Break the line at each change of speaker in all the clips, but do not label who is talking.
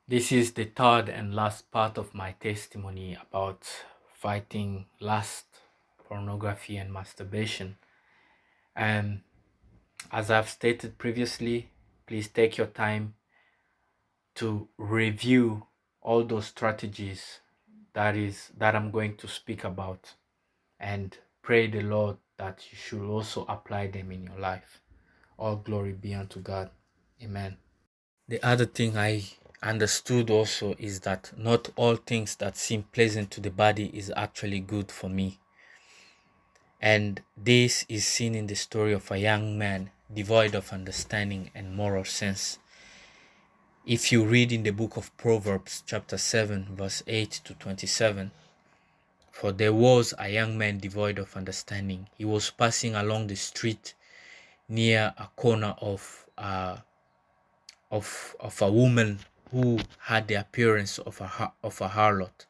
This is the third and last part of my testimony about fighting lust, pornography, and masturbation. And as I've stated previously, please take your time to review all those strategies that I'm going to speak about, and pray the Lord that you should also apply them in your life. All glory be unto God. Amen. The other thing I understood also is that not all things that seem pleasant to the body is actually good for me. And this is seen in the story of a young man devoid of understanding and moral sense. If you read in the book of Proverbs, chapter 7, verse 8 to 27, for there was a young man devoid of understanding. He was passing along the street near a corner of a woman who had the appearance of a harlot.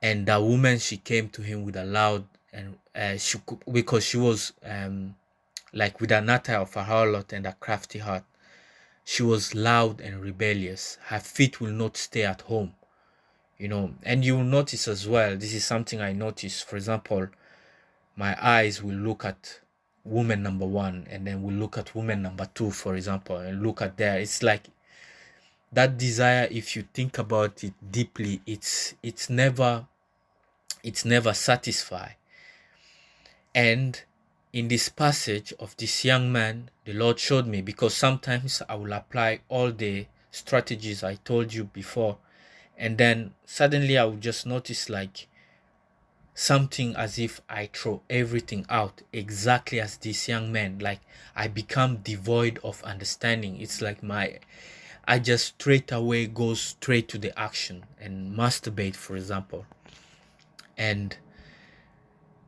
And that woman, she came to him with a loud and because she was like with an attire of a harlot and a crafty heart. She was loud and rebellious. Her feet will not stay at home, and you will notice as well, this is something I noticed. For example, my eyes will look at woman number one, and then will look at woman number two, for example, and look at there. It's like that desire, if you think about it deeply, it's never satisfied. And in this passage of this young man, the Lord showed me, because sometimes I will apply all the strategies I told you before, and then suddenly I will just notice like something as if I throw everything out, exactly as this young man. Like I become devoid of understanding. It's like I just straight away go straight to the action and masturbate, for example. And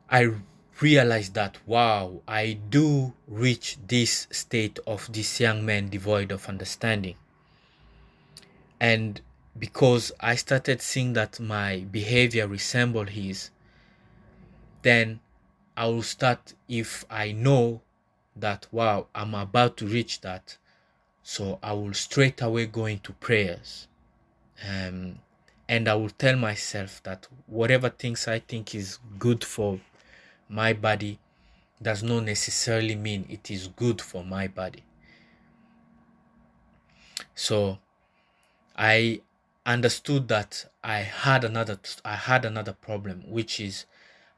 I realized that, wow, I do reach this state of this young man devoid of understanding. And because I started seeing that my behavior resembled his, then I will start, if I know that, wow, I'm about to reach that, so I will straight away go into prayers. And I will tell myself that whatever things I think is good for my body does not necessarily mean it is good for my body. So I understood that I had another problem, which is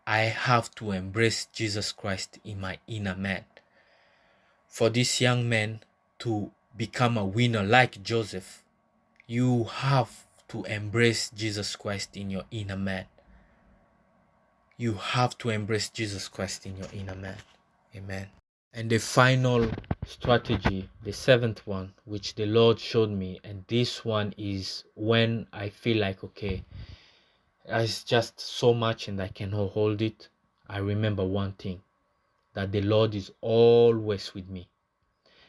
I have to embrace Jesus Christ in my inner man. For this young man to become a winner like Joseph, you have to embrace Jesus Christ in your inner man. You have to embrace Jesus Christ in your inner man. Amen. And the final strategy, the seventh one, which the Lord showed me, and this one is when I feel like, okay, it's just so much and I cannot hold it. I remember one thing, that the Lord is always with me.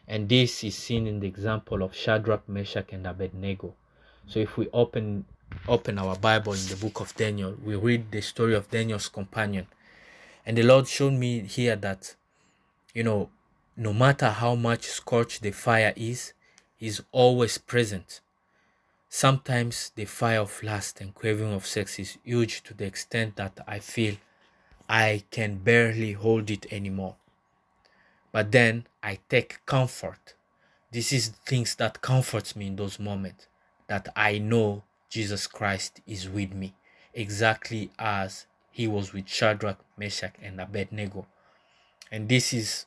And this is seen in the example of Shadrach, Meshach, and Abednego. So if we open our Bible in the book of Daniel, we read the story of Daniel's companion. And the Lord showed me here that, no matter how much scorched the fire is, He's always present. Sometimes the fire of lust and craving of sex is huge to the extent that I feel I can barely hold it anymore. But then I take comfort. This is things that comforts me in those moments, that I know Jesus Christ is with me, exactly as He was with Shadrach, Meshach, and Abednego. And this is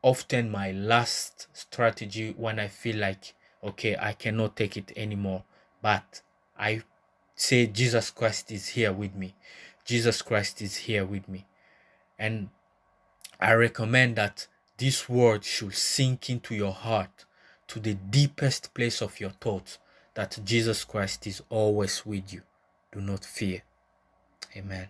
often my last strategy when I feel like, okay, I cannot take it anymore. But I say, Jesus Christ is here with me. Jesus Christ is here with me. And I recommend that this word should sink into your heart, to the deepest place of your thoughts, that Jesus Christ is always with you. Do not fear. Amen.